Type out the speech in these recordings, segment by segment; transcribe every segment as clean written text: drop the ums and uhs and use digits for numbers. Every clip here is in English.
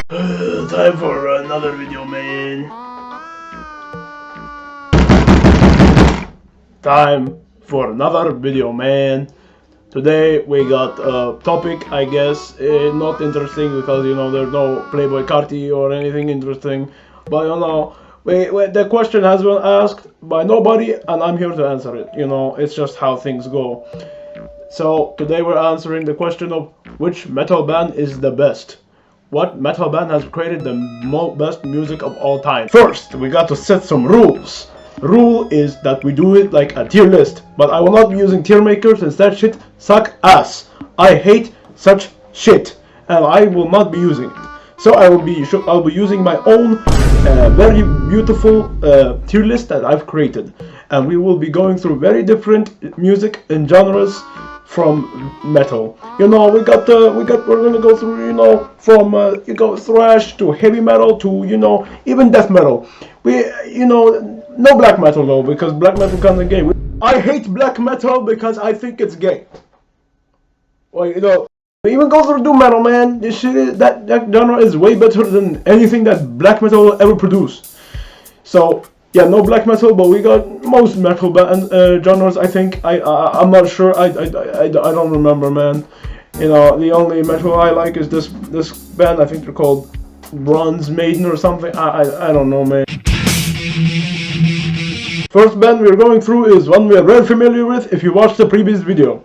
Time for another video, man. Time for another video, man. Today we got a topic, I guess, not interesting because there's no Playboy Carti or anything interesting. But the question has been asked by nobody, and I'm here to answer it. It's just how things go. So today we're answering the question of which metal band is the best. What metal band has created the best music of all time? First, we got to set some rules. Rule is that we do it like a tier list, but I will not be using tier makers since that shit suck ass. I hate such shit, and I will not be using it. So I'll be using my own very beautiful tier list that I've created, and we will be going through very different music and genres from metal. We're gonna go through from thrash to heavy metal to even death metal. No black metal though, because black metal kinda gay. I hate black metal because I think it's gay. Well, even go through doom metal, man. This shit that genre is way better than anything that black metal will ever produce. So yeah, no black metal, but we got most metal genres. I think I'm not sure. I don't remember, man. The only metal I like is this band. I think they're called Bronze Maiden or something. I don't know, man. First band we're going through is one we're very familiar with if you watched the previous video.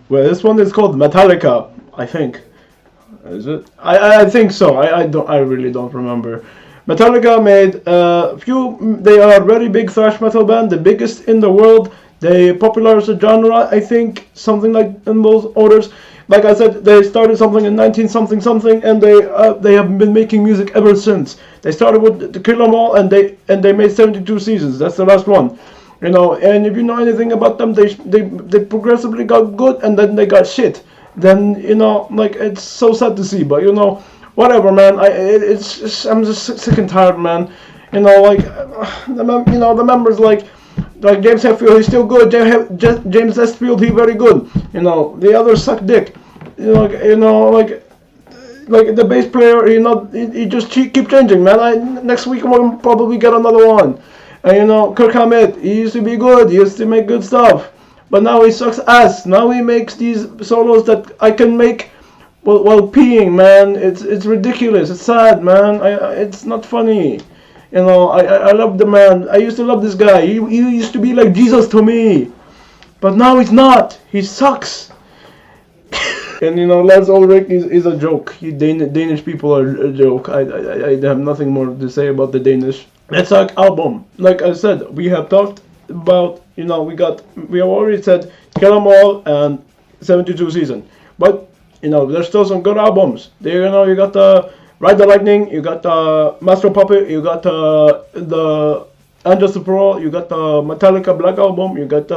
Well, this one is called Metallica, I think. Is it? I think so. I really don't remember. Metallica made they are a very big thrash metal band, the biggest in the world. They popularized the genre, I think, something like in those orders. Like I said, they started something in 19-something, and they have been making music ever since. They started with the Kill 'Em All, and they made 72 seasons. That's the last one. And if you know anything about them, they progressively got good, and then they got shit. Then it's so sad to see, but whatever, man. I'm just sick and tired, man. The members like James Hetfield, he's still good. James Hetfield, he's very good. The others suck dick. Like the bass player, he just keep changing, man. Next week we'll probably get another one. And Kirk Hammett, he used to be good. He used to make good stuff, but now he sucks ass. Now he makes these solos that I can make while peeing, man. It's ridiculous. It's sad, man. It's not funny. I love the man. I used to love this guy. He used to be like Jesus to me, but now he's not. He sucks. And Lars Ulrich is a joke. Danish people are a joke. I have nothing more to say about the Danish. Let's talk album. Like I said, we have talked about we have already said Kill 'Em All and 72 Season, but there's still some good albums. You got the Ride the Lightning, you got the Master Puppet, you got the And Justice for All, you got the Metallica Black Album, you got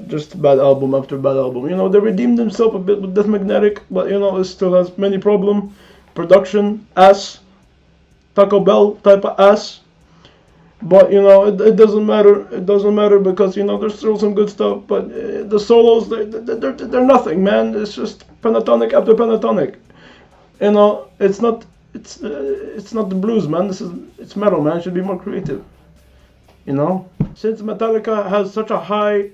just bad album after bad album. They redeemed themselves a bit with Death Magnetic, but it still has many problems. Production ass, Taco Bell type of ass. But it doesn't matter. It doesn't matter because there's still some good stuff. But the solos, they're nothing, man. It's just pentatonic after pentatonic. It's not the blues, man. It's metal, man. It should be more creative. Since Metallica has such a high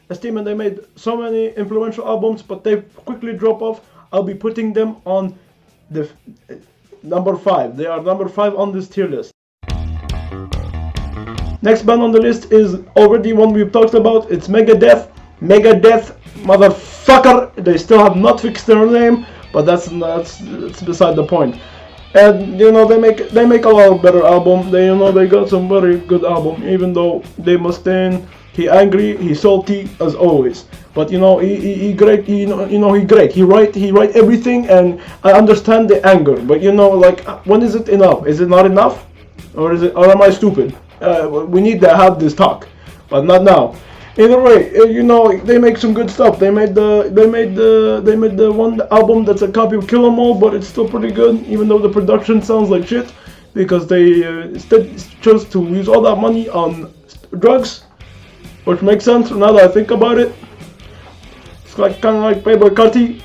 esteem and they made so many influential albums, but they quickly drop off, I'll be putting them on the number 5. They are number 5 on this tier list. Next band on the list is already one we've talked about. It's Megadeth. Megadeth, motherfucker. They still have not fixed their name, but that's beside the point. And they make a lot of better album. They got some very good album. Even though Dave Mustaine, he angry, he salty as always. But he great. He great. He write everything, and I understand the anger. But when is it enough? Is it not enough, or am I stupid? We need to have this talk, but not now. Either way, they make some good stuff. They made the one album that's a copy of Kill 'Em All, but it's still pretty good, even though the production sounds like shit, because they instead chose to use all that money on drugs, which makes sense now that I think about it. It's kind of like Playboy Carti.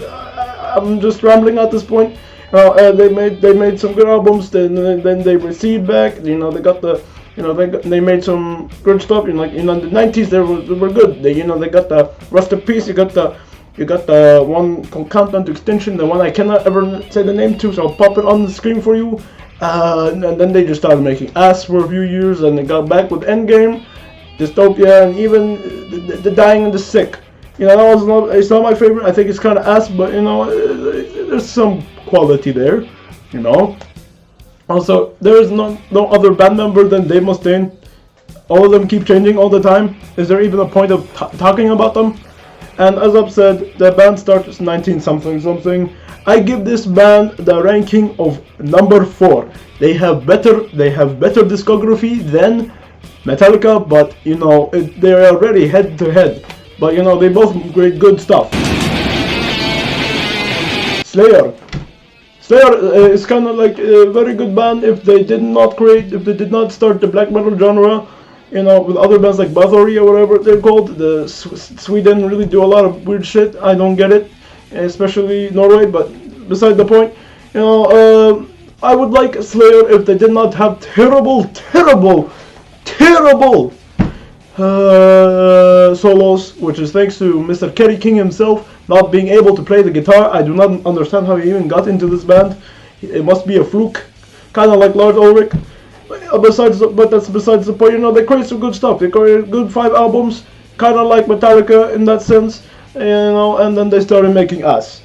I'm just rambling at this point. They made some good albums. Then they receded back. They got the they made some good stuff. In the 90s they were good. They got the Rest in Peace. You got the one called Countdown to Extinction, the one I cannot ever say the name to, so I'll pop it on the screen for you. And then they just started making ass for a few years, and they got back with Endgame, Dystopia, and even the Dying and the Sick. It's not my favorite. I think it's kind of ass, but there's some quality there. Also, there is no other band member than Dave Mustaine. All of them keep changing all the time. Is there even a point of talking about them? And as I've said, the band starts 19 something. I give this band the ranking of number 4. They have better discography than Metallica, but they're already head to head. But they both create good stuff. Slayer is kind of like a very good band if they did not start the black metal genre. With other bands like Bathory or whatever they're called. Sweden really do a lot of weird shit. I don't get it, especially Norway. But beside the point, I would like Slayer if they did not have terrible solos, which is thanks to Mr. Kerry King himself not being able to play the guitar. I do not understand how he even got into this band. It must be a fluke, kind of like Lars Ulrich. But that's besides the point. They create some good stuff. They created good 5 albums, kind of like Metallica in that sense. And then they started making ass.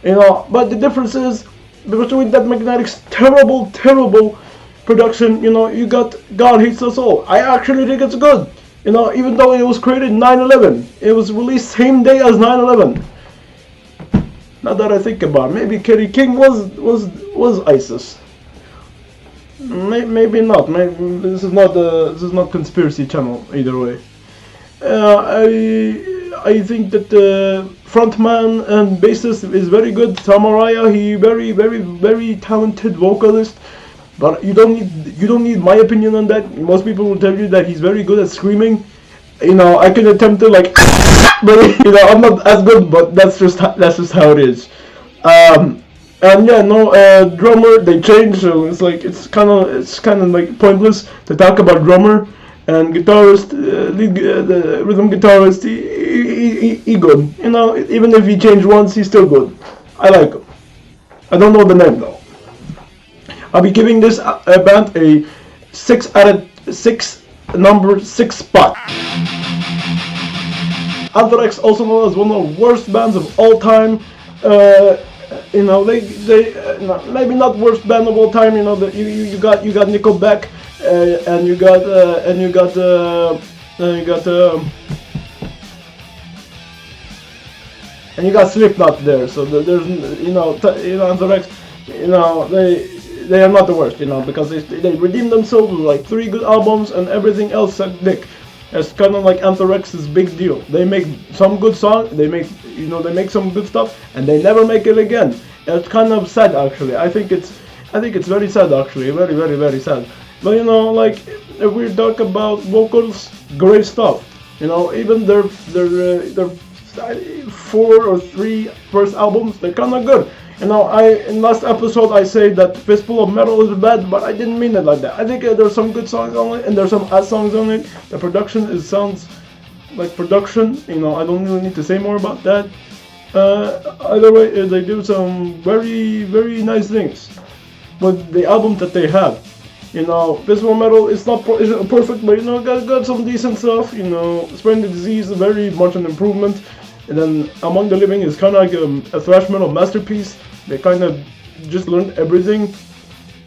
But the difference is between that Magnetic's terrible production. You got God Hates Us All. I actually think it's good. Even though it was created 9/11, it was released same day as 9/11. Now that I think about it, maybe Kerry King was ISIS. Maybe not. This is not conspiracy channel either way. I think that the frontman and bassist is very good. Tom Araya, he very talented vocalist. But you don't need my opinion on that. Most people will tell you that he's very good at screaming. I can attempt to but I'm not as good. But that's just how it is. And drummer they changed, so it's kind of like pointless to talk about drummer and guitarist, the rhythm guitarist. He good, even if he changed once, he's still good. I like him. I don't know the name though. I'll be giving this band a 6 out of 6, number 6 spot. Anthrax, also known as one of the worst bands of all time. They maybe not worst band of all time. You got Nickelback, and you got Slipknot there. So there's Anthrax. They are not the worst. Because they redeemed themselves with like 3 good albums and everything else sucked dick. It's kind of like Anthrax's big deal. They make some good songs, they make some good stuff, and they never make it again. It's kind of sad actually. I think it's very sad actually, very sad. But if we talk about vocals, great stuff. Even their 4 or 3 first albums, they're kind of good. In last episode I said that Fistful of Metal is bad, but I didn't mean it like that. I think there's some good songs on it, and there's some ass songs on it. The production sounds like production. I don't really need to say more about that. Either way, they do some very nice things with the album that they have. Fistful of Metal isn't perfect, but got some decent stuff. Spreading the Disease is very much an improvement. And then Among the Living is kind of like a thrash metal masterpiece. They kind of just learned everything.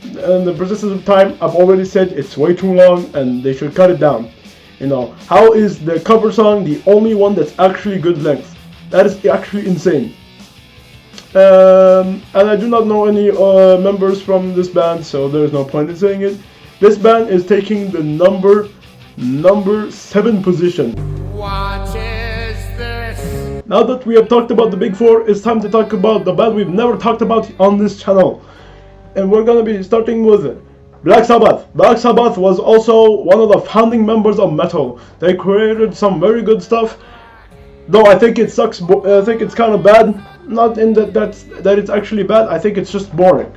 And the Persistence of Time, I've already said it's way too long and they should cut it down. How is the cover song the only one that's actually good length? That is actually insane. And I do not know any members from this band, so there's no point in saying it. This band is taking the number 7 position. What is this? Now that we have talked about the big 4, it's time to talk about the band we've never talked about on this channel. And we're gonna be starting with Black Sabbath. Black Sabbath was also one of the founding members of metal. They created some very good stuff. Though I think it sucks, I think it's kind of bad. not in that it's actually bad. I think it's just boring.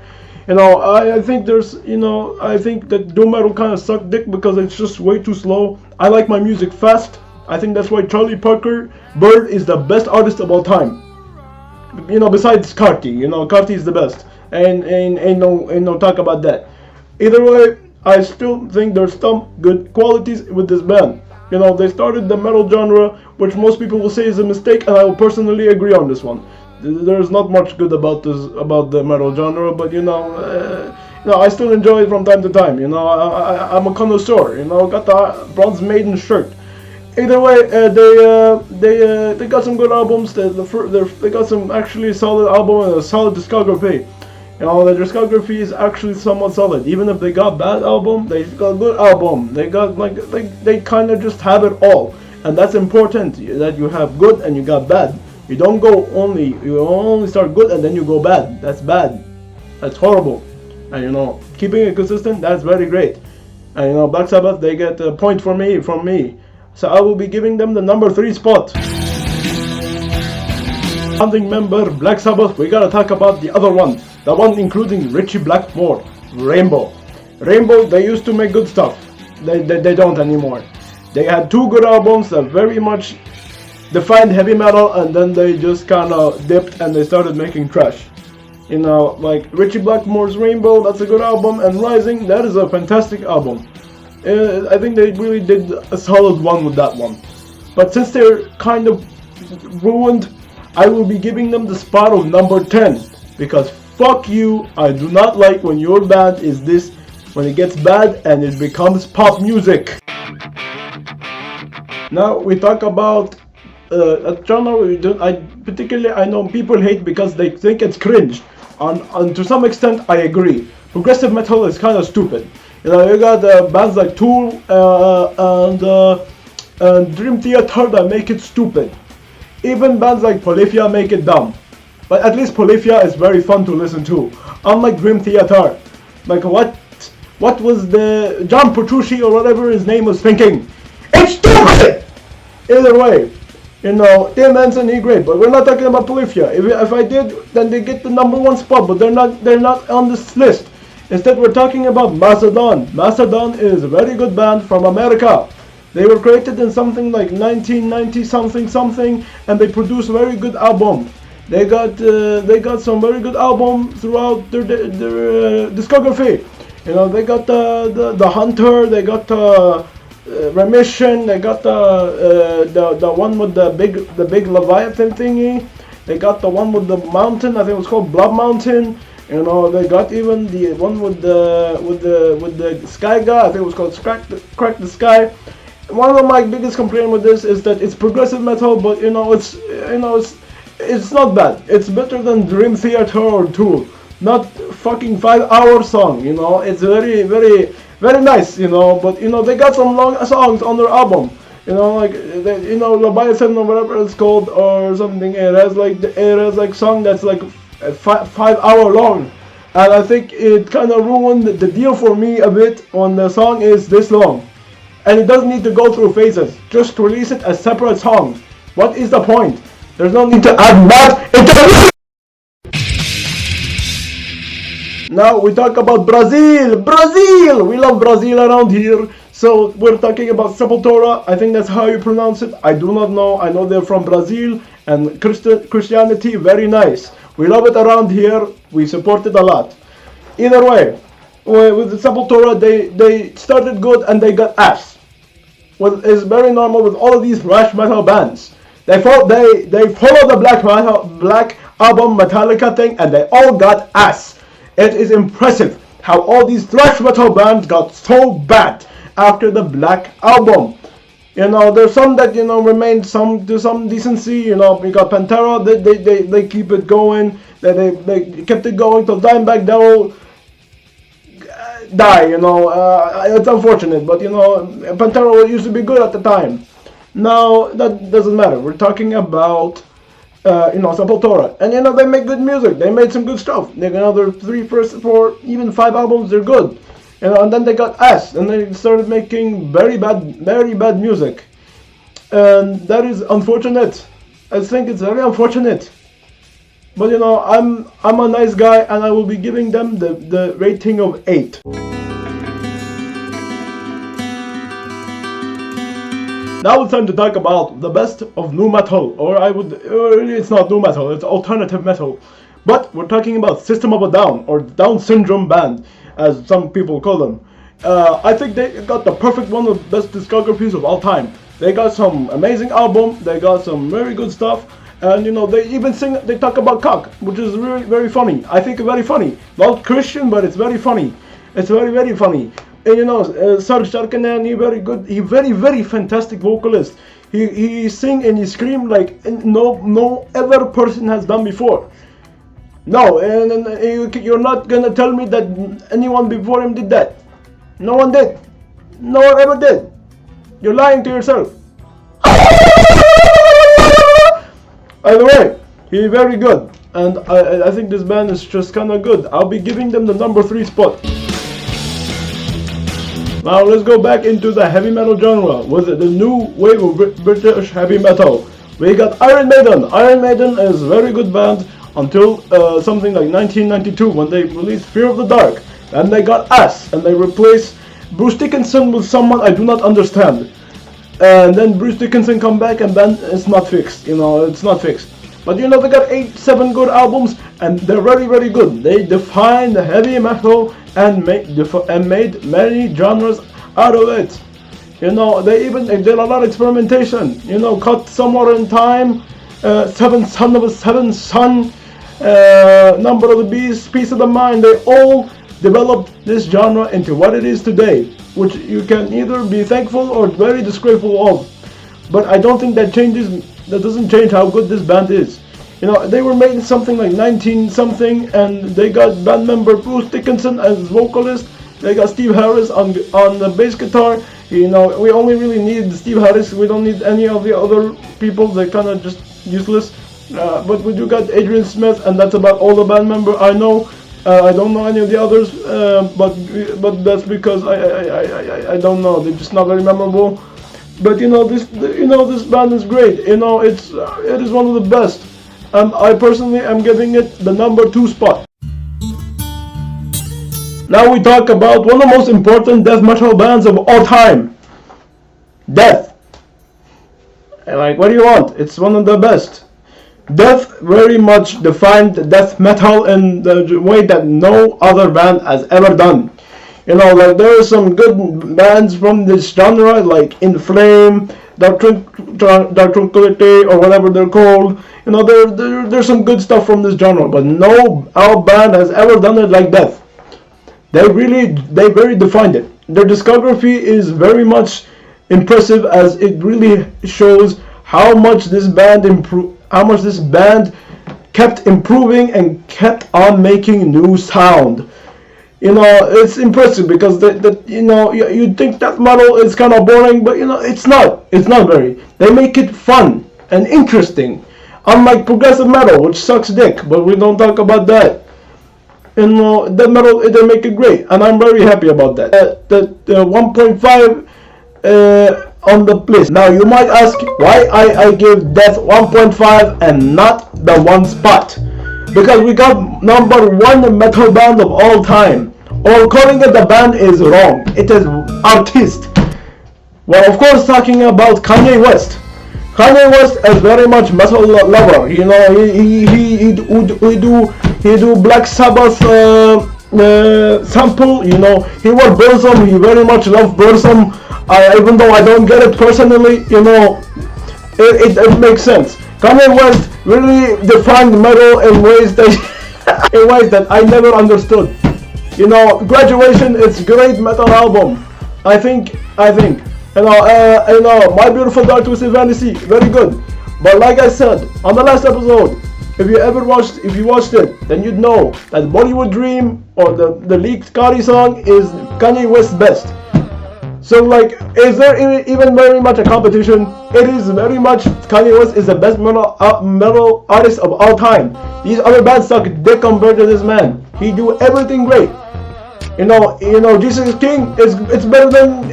I think I think that doom metal kind of suck dick because it's just way too slow. I like my music fast. I think that's why Charlie Parker Bird is the best artist of all time. Besides Carti, Carti is the best, and ain't no talk about that. Either way, I still think there's some good qualities with this band. They started the metal genre, which most people will say is a mistake, and I will personally agree on this one. There's not much good about the metal genre, but I still enjoy it from time to time. I'm a connoisseur. Got the bronze Maiden shirt. Either way, they got some good albums. They got some actually solid album and a solid discography. The discography is actually somewhat solid. Even if they got bad album, they got good album. They got they kind of just have it all, and that's important. That you have good and you got bad. You don't you only start good and then you go bad. That's bad. That's horrible. And keeping it consistent, that's very great. And Black Sabbath, they get a point from me. So I will be giving them the number 3 spot. Founding member Black Sabbath, we gotta talk about the other one. The one including Richie Blackmore, Rainbow. Rainbow, they used to make good stuff. They don't anymore. They had 2 good albums that very much defined heavy metal, and then they just kind of dipped and they started making trash. Like Richie Blackmore's Rainbow, that's a good album, and Rising, that is a fantastic album. I think they really did a solid one with that one. But since they're kind of ruined, I will be giving them the spot of number 10. Because fuck you, I do not like when your band is this, when it gets bad and it becomes pop music. Now we talk about a genre I know people hate because they think it's cringe. And to some extent I agree. Progressive metal is kind of stupid. You got bands like Tool and Dream Theater that make it stupid. Even bands like Polyphia make it dumb. But at least Polyphia is very fun to listen to. Unlike Dream Theater. Like what was the John Petrucci or whatever his name was thinking? It's stupid! Either way, Tim Henson, he great, but we're not talking about Polyphia. If I did, then they get the number 1 spot, but they're not on this list. Instead, we're talking about Mastodon. Mastodon is a very good band from America. They were created in something like 1990 something, and they produce very good albums. They got some very good albums throughout their discography. They got the Hunter, they got Remission, they got the one with the big Leviathan thingy. They got the one with the mountain, I think it was called Blood Mountain. They got even the one with the Sky guy, I think it was called Crack the Sky. One of my biggest complaints with this is that it's progressive metal, but it's not bad. It's better than Dream Theater or Tool. Not fucking 5-hour song. It's very very very nice. But they got some long songs on their album. Leviathan or whatever it's called or something. It has like song that's like 5 hour long, and I think it kind of ruined the deal for me a bit when the song is this long. And it doesn't need to go through phases. Just release it as separate songs. What is the point? There's no need to add that into. Now we talk about Brazil. Brazil! We love Brazil around here. So we're talking about Sepultura. I think that's how you pronounce it. I do not know. I know they're from Brazil. And Christianity, very nice. We love it around here. We support it a lot. Either way, with the Sepultura, they started good and they got ass. Well, it's very normal with all of these thrash metal bands. They follow the black album Metallica thing, and they all got ass. It is impressive how all these thrash metal bands got so bad after the Black album. There's some that remained to some decency. We got Pantera. They keep it going. They kept it going till Dimebag Devil die. It's unfortunate, but Pantera used to be good at the time. Now that doesn't matter. We're talking about Sepultura, and they make good music. They made some good stuff. Their 3, 4, even 5 albums, they're good. And then they got ass, and they started making very bad music, and that is unfortunate. I think it's very unfortunate. But you know, I'm a nice guy, and I will be giving them the rating of 8. Now it's time to talk about the best of nu metal, it's not nu metal, it's alternative metal. But we're talking about System of a Down, or Down Syndrome Band, as some people call them. I think they got the perfect one of the best discographies of all time. They got some amazing album, they got some very good stuff, and you know, they even they talk about cock, which is really very funny. I think very funny. Not Christian, but it's very funny. It's very, very funny. And you know, Serj Tankian, he very good, he very fantastic vocalist. He sing and he scream like no other person has done before. No, and you're not gonna tell me that anyone before him did that. No one did. No one ever did. You're lying to yourself. By the way, he's very good, and I think this band is just kind of good. I'll be giving them the number 3 spot. Now let's go back into the heavy metal genre with the new wave of British heavy metal. We got Iron Maiden. Iron Maiden is a very good band until something like 1992 when they released Fear of the Dark. And they got Ass, and they replaced Bruce Dickinson with someone I do not understand. And then Bruce Dickinson come back, and then it's not fixed. You know, it's not fixed. But you know, they got 7 good albums, and they're very good. They defined the heavy metal and made many genres out of it. You know, they did a lot of experimentation. You know, Cut Somewhere in Time, Seventh Son of a Seventh Son, Number of the Beast, Piece of the Mind. They all developed this genre into what it is today, which you can either be thankful or very disgraceful of. But I don't think that doesn't change how good this band is. You know, they were made in something like 19 something, and they got band member Bruce Dickinson as vocalist. They got Steve Harris on the bass guitar. You know, we only really need Steve Harris. We don't need any of the other people. They're kind of just useless. But we do got Adrian Smith, and that's about all the band member I know. I don't know any of the others, but that's because I don't know. They're just not very memorable. But you know, this band is great. You know, it is one of the best. I personally am giving it the number 2 spot. Now we talk about one of the most important death metal bands of all time. Death. And like, what do you want? It's one of the best. Death very much defined death metal in the way that no other band has ever done. You know, like there are some good bands from this genre, like In Flame, Dark Tranquility, or whatever they're called. You know, there's some good stuff from this genre, but no our band has ever done it like Death. They very defined it. Their discography is very much impressive, as it really shows how much this band kept improving and kept on making new sound. You know, it's impressive because you know, you'd think death metal is kind of boring, but you know, it's not very. They make it fun and interesting, unlike progressive metal, which sucks dick, but we don't talk about that. You know, death metal, they make it great, and I'm very happy about that. The 1.5 on the list. Now you might ask why I give Death 1.5 and not the 1 spot. Because we got number 1 metal band of all time. Or calling it the band is wrong. It is artist. Well, of course, talking about Kanye West. Kanye West is very much metal lover. You know, he do Black Sabbath sample. You know, he wore Burzum. He very much loved Burzum. Even though I don't get it personally, you know, it makes sense. Kanye West really defined metal in ways that I never understood. You know, Graduation, it's great metal album. I think. You know, My Beautiful Dark Twisted Fantasy, very good. But like I said on the last episode, if you watched it, then you'd know that Bollywood Dream, or the leaked Kari song, is Kanye West's best. So like, is there even very much a competition? It is very much Kanye West is the best metal artist of all time. These other bands suck dick compared to this man. He do everything great. You know, Jesus King it's better than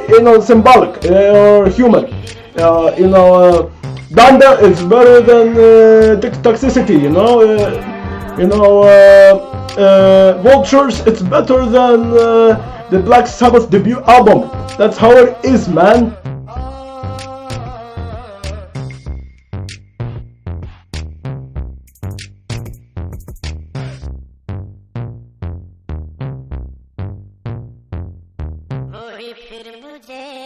you know, Symbolic or Human. You know, Danda is better than Toxicity, you know. Vultures, it's better than the Black Sabbath debut album. That's how it is, man. फिर मुझे